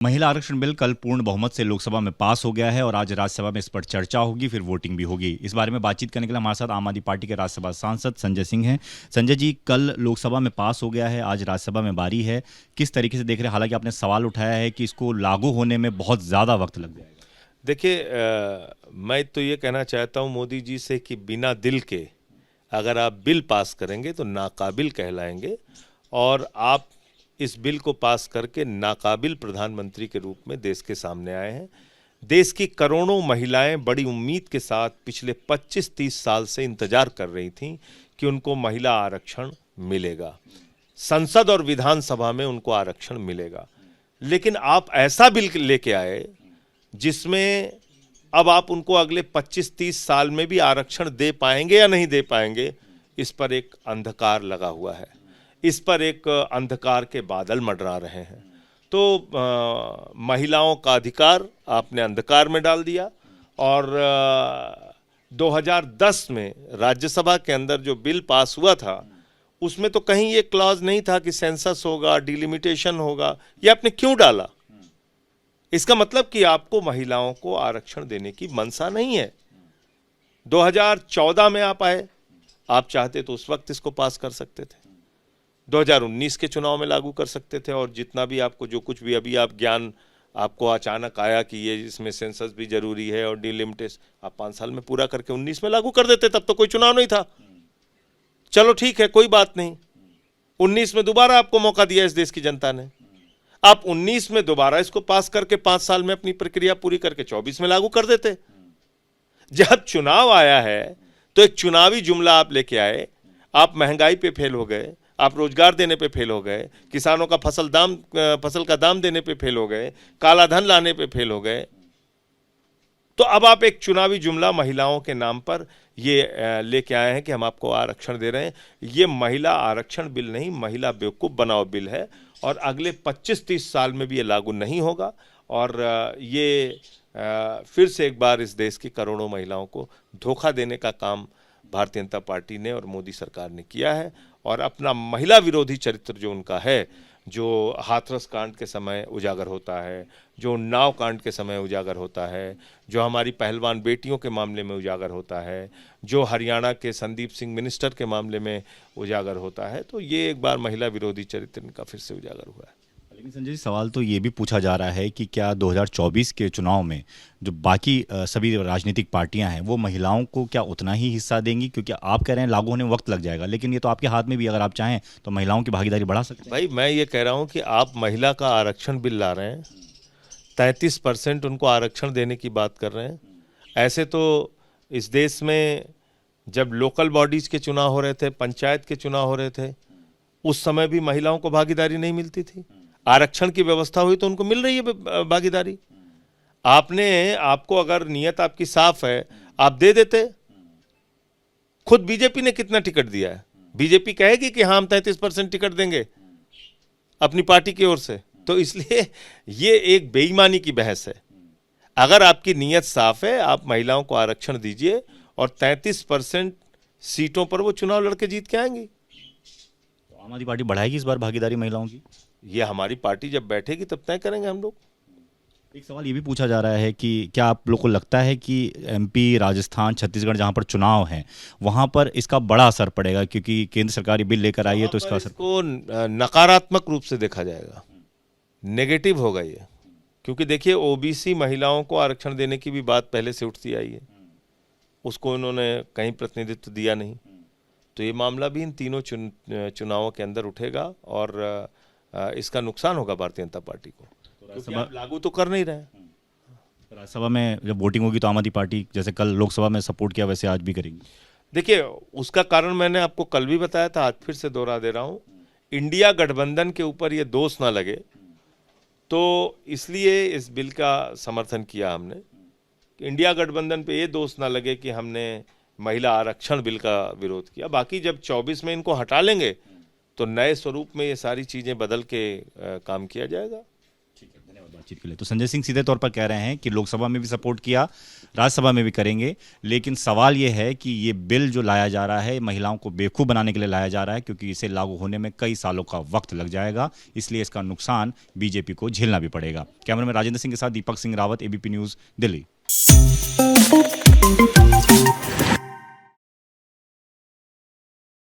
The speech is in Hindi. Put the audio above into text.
महिला आरक्षण बिल कल पूर्ण बहुमत से लोकसभा में पास हो गया है और आज राज्यसभा में इस पर चर्चा होगी, फिर वोटिंग भी होगी। इस बारे में बातचीत करने के लिए हमारे साथ आम आदमी पार्टी के राज्यसभा सांसद संजय सिंह हैं। संजय जी, कल लोकसभा में पास हो गया है, आज राज्यसभा में बारी है, किस तरीके से देख रहे हैं? हालांकि आपने सवाल उठाया है कि इसको लागू होने में बहुत ज़्यादा वक्त लग जाएगा। देखिए, मैं तो ये कहना चाहता हूँ मोदी जी से कि बिना दिल के अगर आप बिल पास करेंगे तो नाकाबिल कहलाएंगे, और आप इस बिल को पास करके नाकाबिल प्रधानमंत्री के रूप में देश के सामने आए हैं। देश की करोड़ों महिलाएं बड़ी उम्मीद के साथ पिछले 25-30 साल से इंतजार कर रही थीं कि उनको महिला आरक्षण मिलेगा, संसद और विधानसभा में उनको आरक्षण मिलेगा। लेकिन आप ऐसा बिल लेके आए जिसमें अब आप उनको अगले 25-30 साल में भी आरक्षण दे पाएंगे या नहीं दे पाएंगे, इस पर एक अंधकार लगा हुआ है, इस पर एक अंधकार के बादल मंडरा रहे हैं। तो महिलाओं का अधिकार आपने अंधकार में डाल दिया। और 2010 में राज्यसभा के अंदर जो बिल पास हुआ था उसमें तो कहीं ये क्लॉज नहीं था कि सेंसस होगा, डिलिमिटेशन होगा। ये आपने क्यों डाला? इसका मतलब कि आपको महिलाओं को आरक्षण देने की मनसा नहीं है। 2014 में आप आए, आप चाहते तो उस वक्त इसको पास कर सकते थे, 2019 के चुनाव में लागू कर सकते थे, और जितना भी आपको जो कुछ भी अभी आप ज्ञान आपको अचानक आया कि ये इसमें सेंसस भी जरूरी है और डिलिमिटेशन, आप 5 साल में पूरा करके 19 में लागू कर देते, तब तो कोई चुनाव नहीं था। चलो ठीक है, कोई बात नहीं, 19 में दोबारा आपको मौका दिया इस देश की जनता ने, आप 19 में दोबारा इसको पास करके 5 साल में अपनी प्रक्रिया पूरी करके 24 में लागू कर देते। जब चुनाव आया है तो एक चुनावी जुमला आप लेके आए, आप महंगाई पे फेल हो गए, आप रोजगार देने पे फेल हो गए, किसानों का फसल का दाम देने पे फेल हो गए, काला धन लाने पे फेल हो गए। तो अब आप एक चुनावी जुमला महिलाओं के नाम पर ये लेके आए हैं कि हम आपको आरक्षण दे रहे हैं। ये महिला आरक्षण बिल नहीं, महिला बेवकूफ़ बनाओ बिल है, और अगले 25-30 साल में भी ये लागू नहीं होगा। और ये फिर से एक बार इस देश की करोड़ों महिलाओं को धोखा देने का काम भारतीय जनता पार्टी ने और मोदी सरकार ने किया है। और अपना महिला विरोधी चरित्र जो उनका है, जो हाथरस कांड के समय उजागर होता है, जो उन्नाव कांड के समय उजागर होता है, जो हमारी पहलवान बेटियों के मामले में उजागर होता है, जो हरियाणा के संदीप सिंह मिनिस्टर के मामले में उजागर होता है, तो ये एक बार महिला विरोधी चरित्र इनका फिर से उजागर हुआ है। लेकिन संजय जी, सवाल तो ये भी पूछा जा रहा है कि क्या 2024 के चुनाव में जो बाकी सभी राजनीतिक पार्टियां हैं वो महिलाओं को क्या उतना ही हिस्सा देंगी? क्योंकि आप कह रहे हैं लागू होने में वक्त लग जाएगा, लेकिन ये तो आपके हाथ में भी, अगर आप चाहें तो महिलाओं की भागीदारी बढ़ा सकते हैं। भाई, मैं ये कह रहा हूँ कि आप महिला का आरक्षण बिल ला रहे हैं, 33% उनको आरक्षण देने की बात कर रहे हैं। ऐसे तो इस देश में जब लोकल बॉडीज के चुनाव हो रहे थे, पंचायत के चुनाव हो रहे थे, उस समय भी महिलाओं को भागीदारी नहीं मिलती थी। आरक्षण की व्यवस्था हुई तो उनको मिल रही है भागीदारी। आपको अगर नियत आपकी साफ है, आप दे देते। खुद बीजेपी ने कितना टिकट दिया है? बीजेपी कहेगी कि हाँ, हम 33% टिकट देंगे अपनी पार्टी की ओर से। तो इसलिए ये एक बेईमानी की बहस है। अगर आपकी नियत साफ है, आप महिलाओं को आरक्षण दीजिए और 33% सीटों पर वो चुनाव लड़के जीत के आएंगी। तो आम आदमी पार्टी बढ़ाएगी इस बार भागीदारी महिलाओं की? ये हमारी पार्टी जब बैठेगी तब तय करेंगे हम लोग। एक सवाल ये भी पूछा जा रहा है कि क्या आप लोग को लगता है कि एमपी, राजस्थान, छत्तीसगढ़ जहां पर चुनाव हैं वहां पर इसका बड़ा असर पड़ेगा? क्योंकि केंद्र सरकार ये बिल लेकर आई है तो इसका असर को नकारात्मक रूप से देखा जाएगा, नेगेटिव होगा ये। क्योंकि देखिए, ओबीसी महिलाओं को आरक्षण देने की भी बात पहले से उठती आई है, उसको इन्होंने कहीं प्रतिनिधित्व दिया नहीं। तो ये मामला भी इन तीनों चुनावों के अंदर उठेगा और इसका नुकसान होगा भारतीय जनता पार्टी को, क्योंकि आप लागू तो कर नहीं रहे। राज्यसभा में जब वोटिंग होगी तो आम आदमी पार्टी जैसे कल लोकसभा में सपोर्ट किया वैसे आज भी करेगी? देखिए, उसका कारण मैंने आपको कल भी बताया था, आज फिर से दोहरा दे रहा हूँ। इंडिया गठबंधन के ऊपर ये दोष ना लगे, तो इसलिए इस बिल का समर्थन किया हमने। इंडिया गठबंधन पे ये दोष ना लगे कि हमने महिला आरक्षण बिल का विरोध किया। बाकी जब 24 में इनको हटा लेंगे तो नए स्वरूप में ये सारी चीज़ें बदल के काम किया जाएगा। ठीक है, धन्यवाद। बातचीत के लिए। तो संजय सिंह सीधे तौर पर कह रहे हैं कि लोकसभा में भी सपोर्ट किया, राज्यसभा में भी करेंगे, लेकिन सवाल ये है कि ये बिल जो लाया जा रहा है महिलाओं को बेवकूफ़ बनाने के लिए लाया जा रहा है, क्योंकि इसे लागू होने में कई सालों का वक्त लग जाएगा, इसलिए इसका नुकसान बीजेपी को झेलना भी पड़ेगा। कैमरामैन राजेंद्र सिंह के साथ दीपक सिंह रावत, एबीपी न्यूज़, दिल्ली।